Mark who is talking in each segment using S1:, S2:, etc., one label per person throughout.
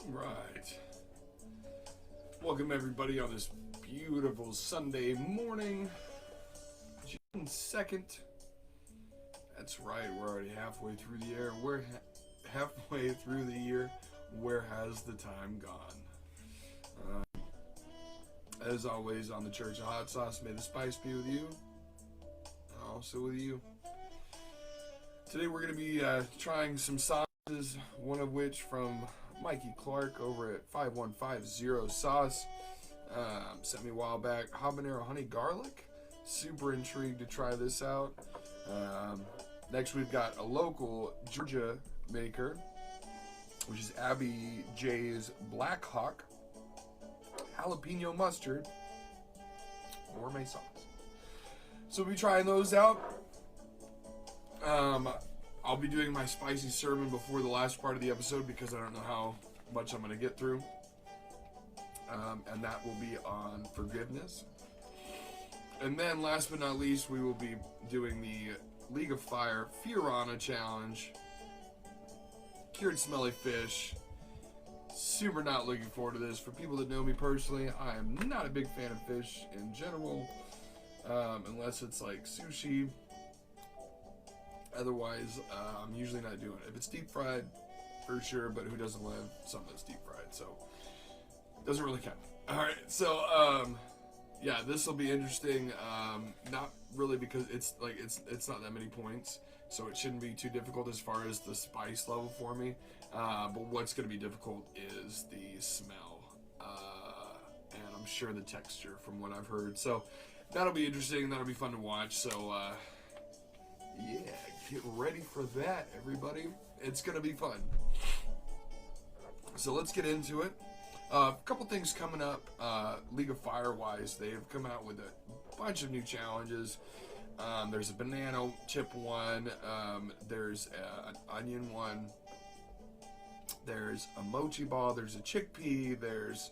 S1: Right. Welcome everybody on this beautiful Sunday morning, June 2nd. That's right, we're already halfway through the year. We're halfway through the year. Where has the time gone? As always, on the Church of Hot Sauce, may the spice be with you, and also with you. Today we're going to be trying some sauces, one of which from Mikey Clark over at 5150 Sauce. Sent me a while back. Habanero honey garlic. Super intrigued to try this out. Next we've got a local Georgia maker, which is Abby J's Blackhawk. Jalapeno mustard. Gourmet sauce. So we'll be trying those out. I'll be doing my spicy sermon before the last part of the episode because I don't know how much I'm going to get through. And that will be on forgiveness. And then last but not least, we will be doing the League of Fire Fearanha challenge. Cured smelly fish. Super not looking forward to this. For people that know me personally, I am not a big fan of fish in general. Unless it's like sushi. Otherwise, I'm usually not doing it. If it's deep fried, for sure, but who doesn't love something that's deep fried? So, doesn't really count. Alright, so, yeah, this will be interesting. Not really because it's not that many points, so it shouldn't be too difficult as far as the spice level for me. But what's going to be difficult is the smell. And I'm sure the texture from what I've heard. So, that'll be interesting. That'll be fun to watch. So, yeah, get ready for that, everybody. It's going to be fun. So let's get into it. A couple things coming up, League of Fire-wise. They have come out with a bunch of new challenges. There's a banana chip one. There's an onion one. There's a mochi ball. There's a chickpea. There's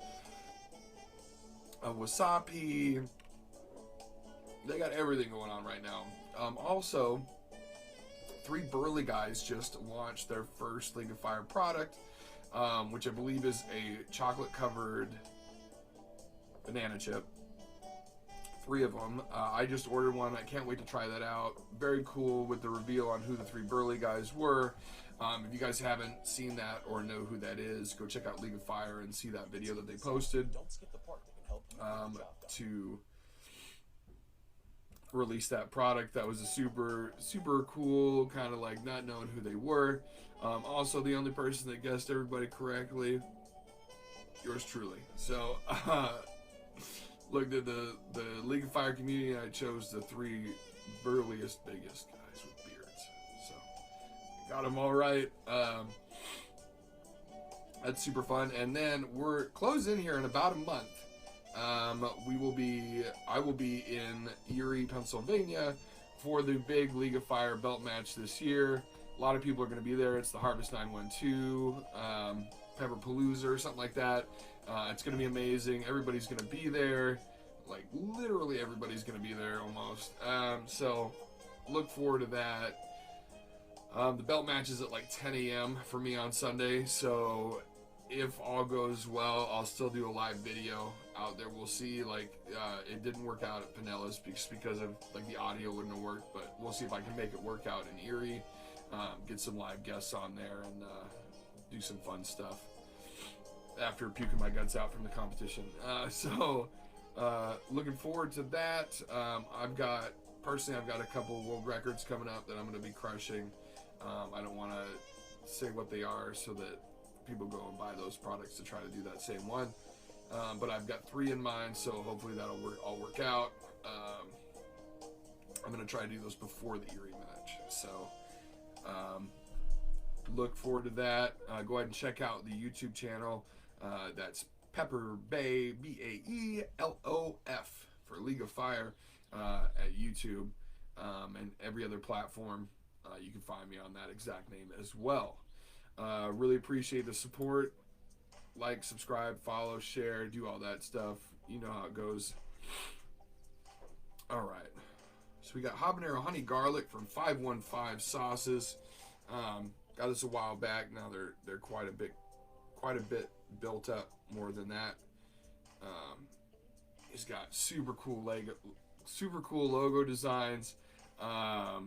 S1: a wasabi. They got everything going on right now. Also, 3 Burly guys just launched their first League of Fire product, which I believe is a chocolate-covered banana chip. 3 of them. I just ordered one. I can't wait to try that out. Very cool with the reveal on who the 3 Burly guys were. If you guys haven't seen that or know who that is, go check out League of Fire and see that video that they posted to release that product. That was a super cool, kind of like not knowing who they were. Also, the only person that guessed everybody correctly, yours truly. So, looked at the League of Fire community, and I chose the 3 burliest, biggest guys with beards. So, got them all right. That's super fun. And then we're closing here in about a month. I will be in Erie, Pennsylvania for the big League of Fire belt match this year. A lot of people are going to be there. It's the Harvest 912, Pepperpalooza or something like that. It's going to be amazing. Everybody's going to be there. Like, literally everybody's going to be there almost. So, look forward to that. The belt match is at like 10 a.m. for me on Sunday, so if all goes well, I'll still do a live video out there. We'll see. Like, it didn't work out at Pinellas because of like the audio wouldn't have worked, but we'll see if I can make it work out in Erie. Get some live guests on there and do some fun stuff after puking my guts out from the competition. Looking forward to that. I've got a couple of world records coming up that I'm going to be crushing. I don't want to say what they are so that people go and buy those products to try to do that same one. But I've got 3 in mind, so hopefully that'll all work out. I'm going to try to do those before the Erie match. So look forward to that. Go ahead and check out the YouTube channel. That's Pepper Bay, BAELOF for League of Fire at YouTube and every other platform. You can find me on that exact name as well. Really appreciate the support. Like, subscribe, follow, share, do all that stuff. You know how it goes. All right. So we got habanero honey garlic from 515 Sauces. Got this a while back. Now they're quite a bit quite a bit built up more than that. He's got super cool logo designs. The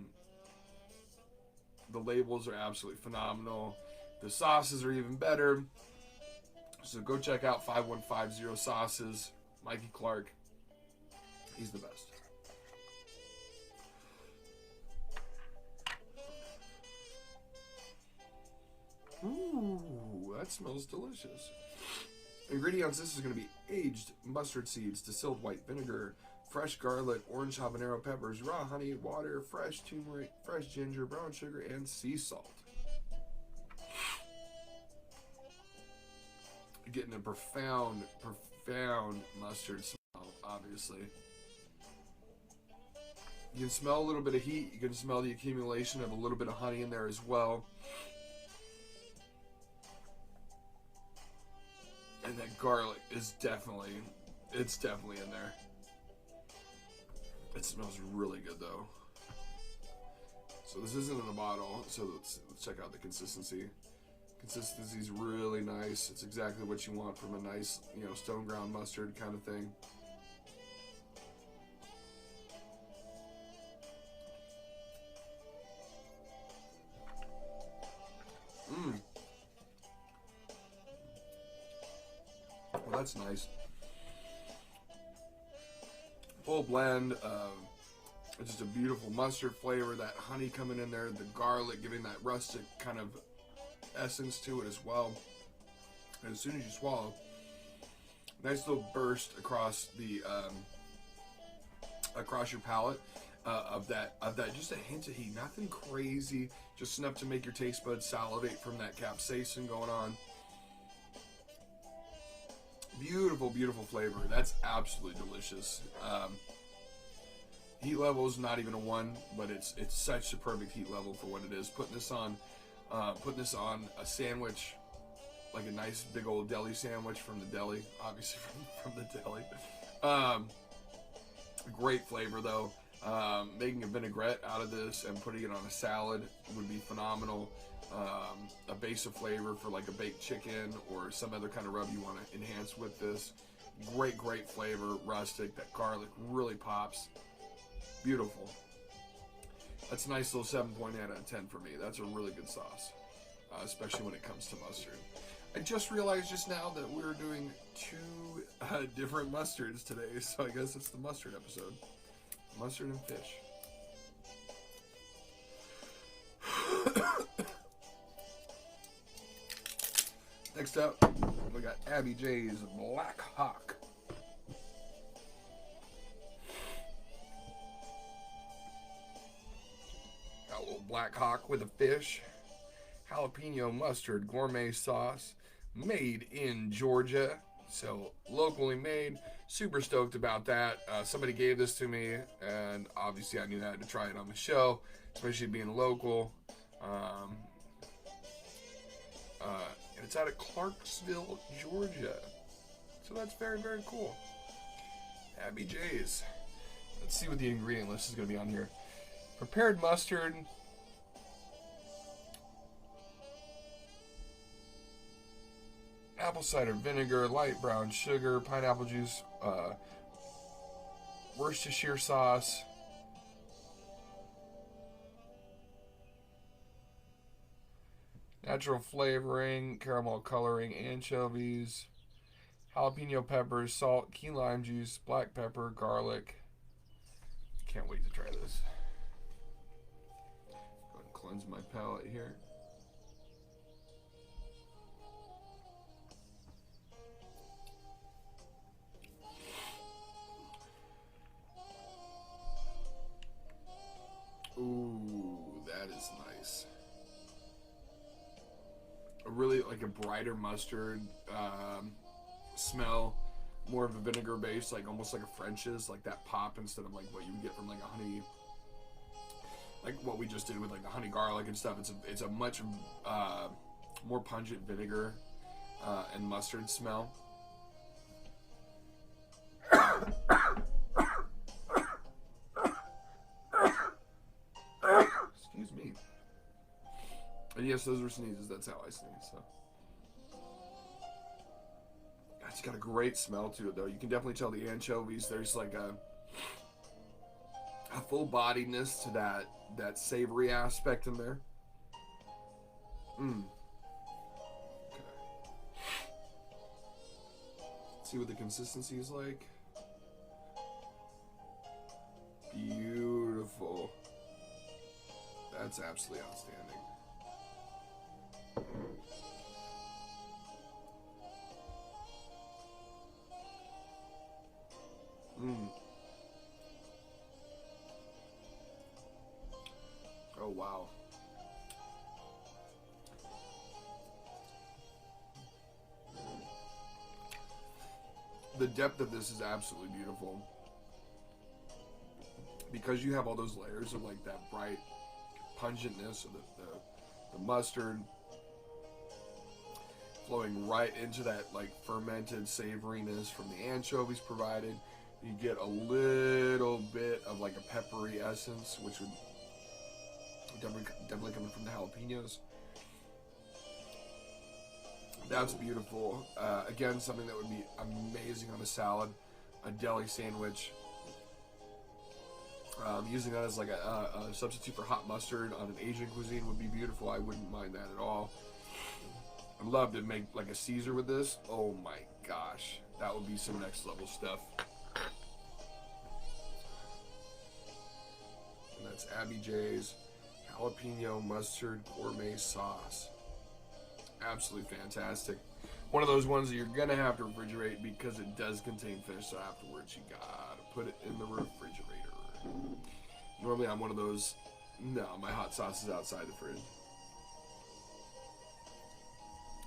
S1: labels are absolutely phenomenal. The sauces are even better. So go check out 5150 Sauces. Mikey Clark. He's the best. Ooh, that smells delicious. Ingredients: this is going to be aged mustard seeds, distilled white vinegar, fresh garlic, orange habanero peppers, raw honey, water, fresh turmeric, fresh ginger, brown sugar, and sea salt. Getting a profound mustard smell, obviously. You can smell a little bit of heat. You can smell the accumulation of a little bit of honey in there as well. And that garlic is definitely in there. It smells really good though. So this isn't in a bottle, so let's check out the consistency. Consistency is really nice. It's exactly what you want from a nice, stone ground mustard kind of thing. Well, that's nice. Full blend. Just a beautiful mustard flavor. That honey coming in there. The garlic giving that rustic kind of essence to it as well. And as soon as you swallow, nice little burst across the across your palate of that just a hint of heat. Nothing crazy. Just enough to make your taste buds salivate from that capsaicin going on. Beautiful, beautiful flavor. That's absolutely delicious. Heat level is not even a 1, but it's such a perfect heat level for what it is. Putting this on a sandwich, like a nice big old deli sandwich from the deli, obviously from the deli. Great flavor though. Making a vinaigrette out of this and putting it on a salad would be phenomenal. A base of flavor for like a baked chicken or some other kind of rub you want to enhance with this. Great flavor, rustic. That garlic really pops. Beautiful. That's a nice little 7.8 out of 10 for me. That's a really good sauce, especially when it comes to mustard. I just realized just now that we're doing 2 different mustards today, so I guess it's the mustard episode. Mustard and fish. Next up, we got Abby J's Blackhawk. Got a little Blackhawk with a fish. Jalapeno mustard gourmet sauce. Made in Georgia. So, locally made. Super stoked about that. Somebody gave this to me, and obviously I knew I had to try it on the show, especially being local. And it's out of Clarksville, Georgia. So that's very, very cool. Abby J's. Let's see what the ingredient list is going to be on here. Prepared mustard. Apple cider vinegar, light brown sugar, pineapple juice, Worcestershire sauce, natural flavoring, caramel coloring, anchovies, jalapeno peppers, salt, key lime juice, black pepper, garlic. Can't wait to try this. Go ahead and cleanse my palate here. Ooh, that is nice. A really like a brighter mustard smell, more of a vinegar base, like almost like a French's, like that pop instead of like what you would get from like a honey, like what we just did with like the honey garlic and stuff. It's a much more pungent vinegar and mustard smell. Excuse me. And yes, those were sneezes. That's how I sneeze. So It's got a great smell to it, though. You can definitely tell the anchovies. There's like a full-bodiedness to that savory aspect in there. Okay. Let's see what the consistency is like. Beautiful. That's absolutely outstanding. Oh, wow. The depth of this is absolutely beautiful. Because you have all those layers of like that bright pungentness of the mustard flowing right into that like fermented savoriness from the anchovies provided. You get a little bit of like a peppery essence, which would definitely coming from the jalapenos. That's beautiful. Again, something that would be amazing on a salad, a deli sandwich. Using that as like a substitute for hot mustard on an Asian cuisine would be beautiful. I wouldn't mind that at all. I'd love to make like a Caesar with this. Oh my gosh, that would be some next level stuff. And that's Abby J's jalapeno mustard gourmet sauce. Absolutely fantastic. One of those ones that you're gonna have to refrigerate because it does contain fish, so afterwards you gotta put it in the refrigerator. Normally I'm one of those, no, my hot sauce is outside the fridge.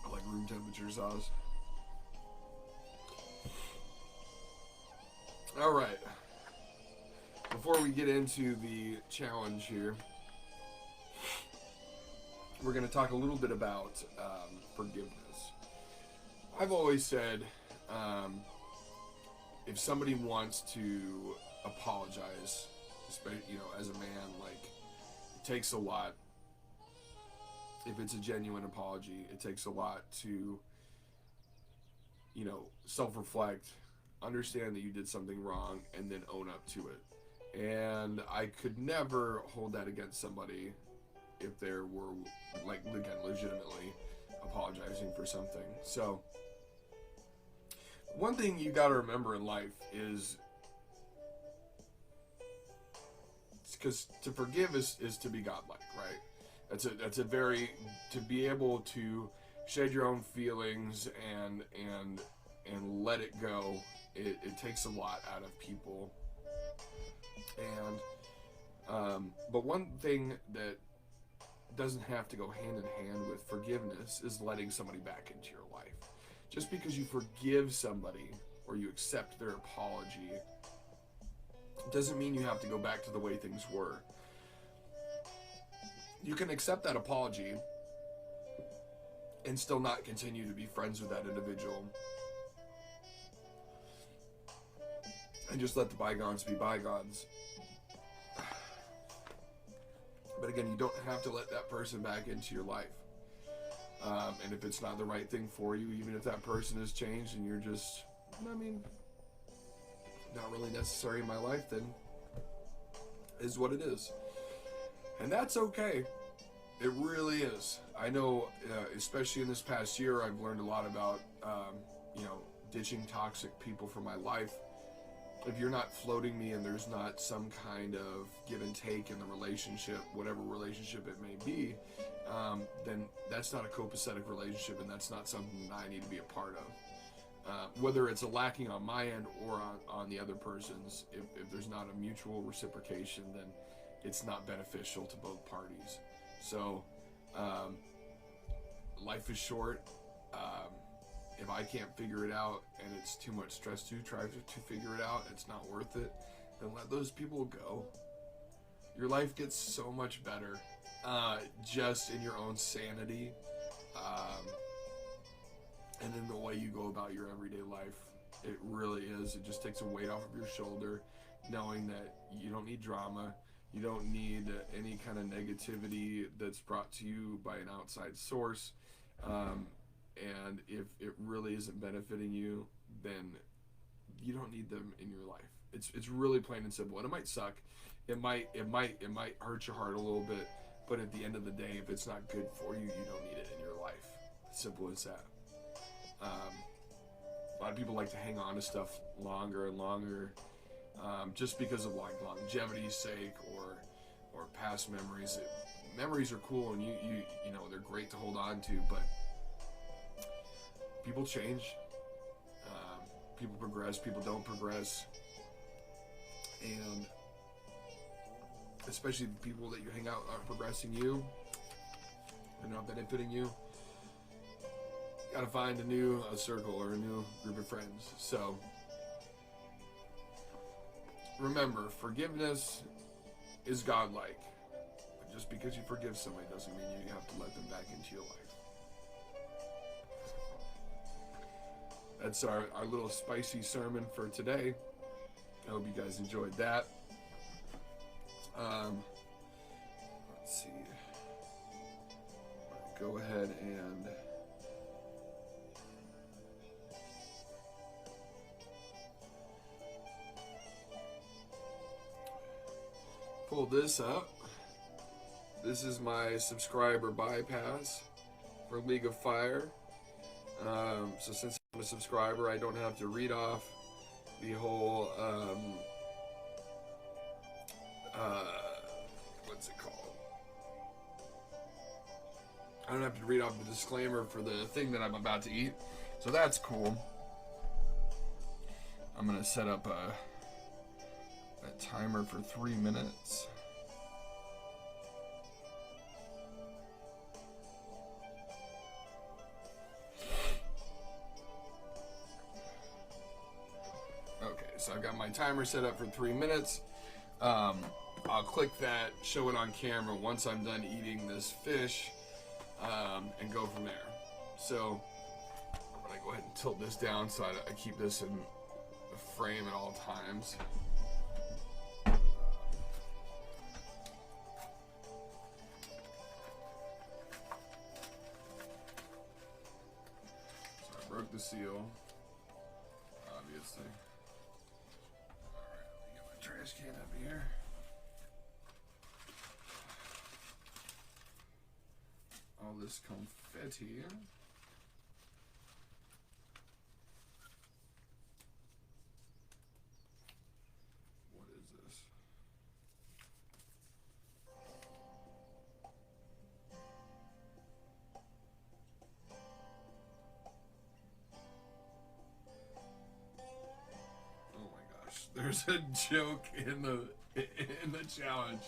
S1: I like room temperature sauce. Alright. Before we get into the challenge here, we're going to talk a little bit about forgiveness. I've always said, if somebody wants to apologize, as a man, like, it takes a lot. If it's a genuine apology, it takes a lot to, self-reflect, understand that you did something wrong, and then own up to it. And I could never hold that against somebody if there were, like, again, legitimately apologizing for something. So, one thing you got to remember in life is, because to forgive is to be godlike, right? That's a very, to be able to shed your own feelings and let it go. It takes a lot out of people. And but one thing that doesn't have to go hand in hand with forgiveness is letting somebody back into your life. Just because you forgive somebody or you accept their apology doesn't mean you have to go back to the way things were. You can accept that apology and still not continue to be friends with that individual. And just let the bygones be bygones. But again, you don't have to let that person back into your life. And if it's not the right thing for you, even if that person has changed and you're just, not really necessary in my life, then is what it is. And that's okay. It really is. I know, especially in this past year, I've learned a lot about, ditching toxic people from my life. If you're not floating me and there's not some kind of give and take in the relationship, whatever relationship it may be, then that's not a copacetic relationship, and that's not something that I need to be a part of. Whether it's a lacking on my end or on the other person's, if there's not a mutual reciprocation, then it's not beneficial to both parties. So, life is short. If I can't figure it out and it's too much stress to try to figure it out, it's not worth it, then let those people go. Your life gets so much better just in your own sanity and in the way you go about your everyday life. It really is. It just takes a weight off of your shoulder, knowing that you don't need drama. You don't need any kind of negativity that's brought to you by an outside source. and if it really isn't benefiting you, then you don't need them in your life. It's really plain and simple, and it might suck. It might hurt your heart a little bit, but at the end of the day, if it's not good for you, you don't need it in your life. Simple as that. A lot of people like to hang on to stuff longer and longer, just because of like longevity's sake or past memories. Memories are cool, and you know they're great to hold on to, but people change. People progress. People don't progress, and especially the people that you hang out aren't progressing you. They're not benefiting you. You gotta find a new circle or a new group of friends. So remember, forgiveness is godlike. But just because you forgive somebody doesn't mean you have to let them back into your life. That's our little spicy sermon for today. I hope you guys enjoyed that. Let's see. Go ahead and pull this up. This is my subscriber bypass for League of Fire. So since I'm a subscriber, I don't have to read off the whole what's it called? I don't have to read off the disclaimer for the thing that I'm about to eat, so that's cool. I'm gonna set up a timer for 3 minutes. Okay, so I've got my timer set up for 3 minutes. I'll click that, show it on camera once I'm done eating this fish, and go from there. So I'm gonna go ahead and tilt this down so I keep this in the frame at all times. So I broke the seal, obviously. Alright, let me get my trash can up here. All this confetti. What is this? Oh my gosh, there's a joke in the challenge.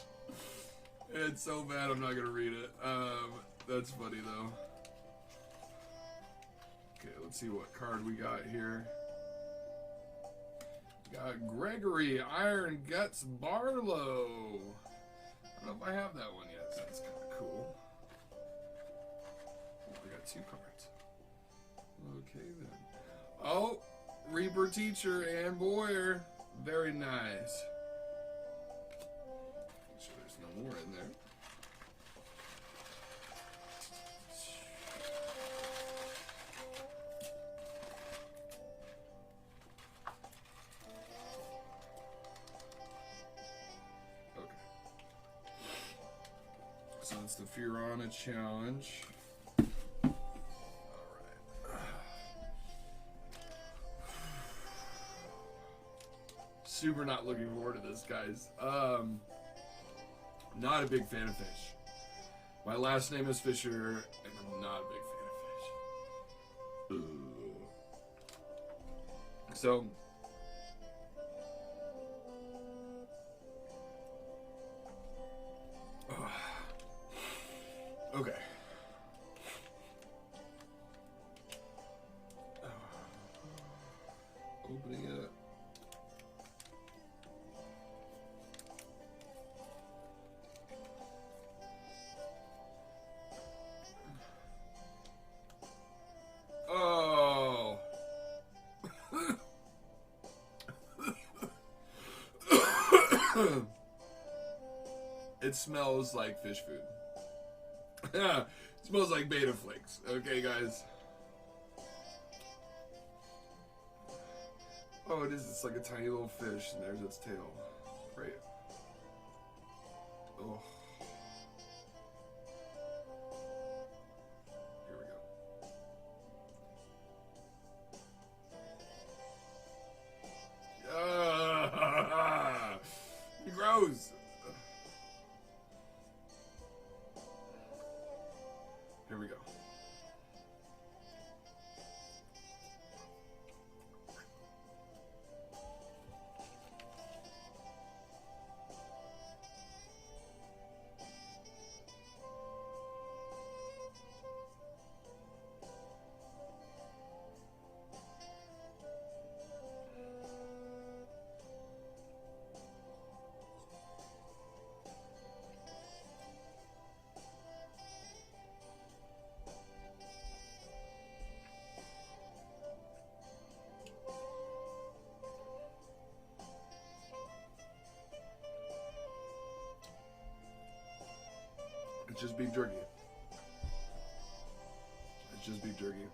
S1: It's so bad I'm not gonna read it. That's funny though. Okay, let's see what card we got here. We got Gregory Iron Guts Barlow. I don't know if I have that one yet. So that's kind of cool. Oh, we got 2 cards. Okay then. Oh, Reaper Teacher and Boyer. Very nice. Make sure there's no more in there. So it's the Fearanha challenge. Alright. Super not looking forward to this, guys. Not a big fan of fish. My last name is Fisher, and I'm not a big fan of fish. So okay. Opening it. Oh. It smells like fish food. It smells like beta flakes. Okay, guys. Oh, it is. It's like a tiny little fish, and there's its tail. Right. Oh. Here we go. Gross. Here we go. It's just beef jerky. It's just beef jerky.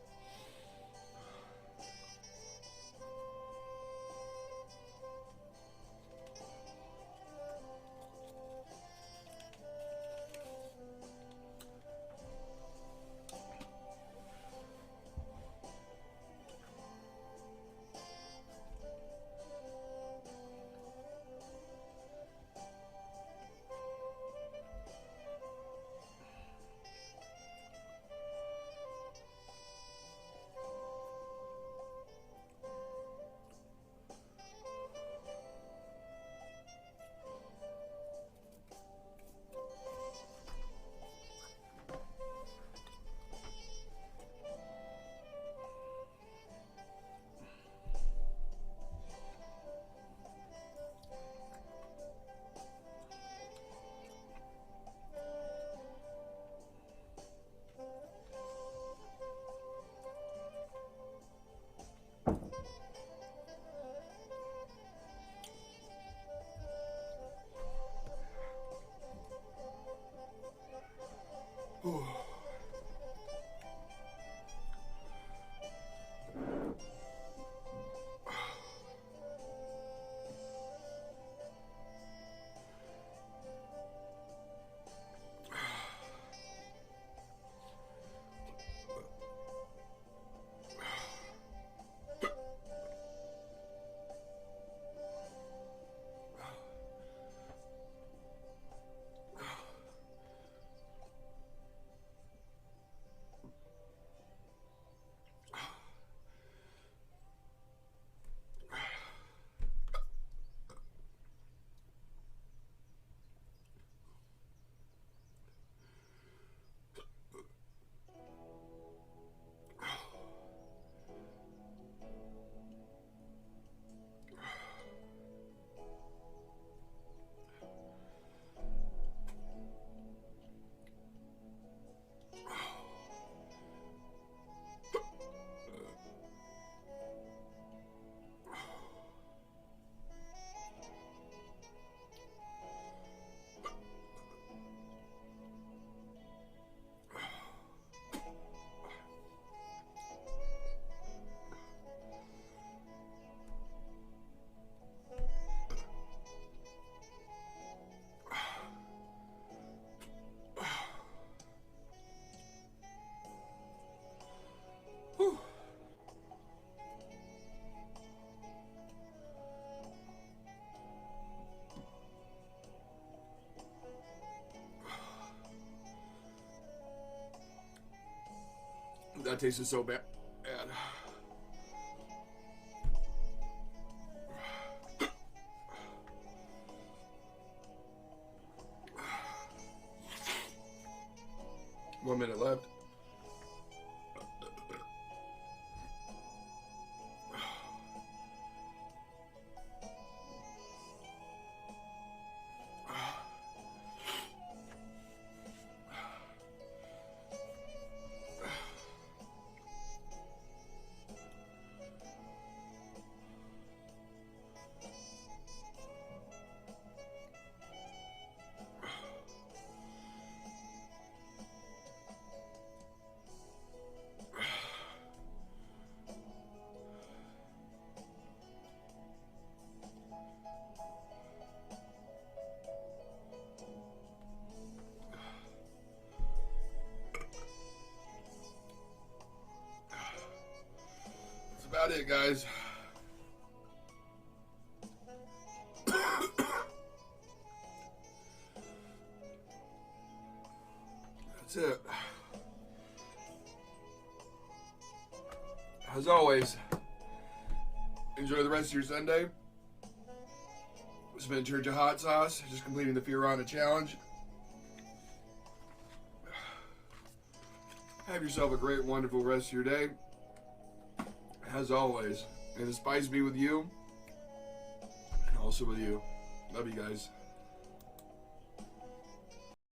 S1: That tasted so bad. Bad. 1 minute left. about it, guys. That's it. As always, enjoy the rest of your Sunday. It's been Church of Hot Sauce, just completing the Fearanha challenge. Have yourself a great, wonderful rest of your day. As always, may the spice be with you, and also with you. Love you guys.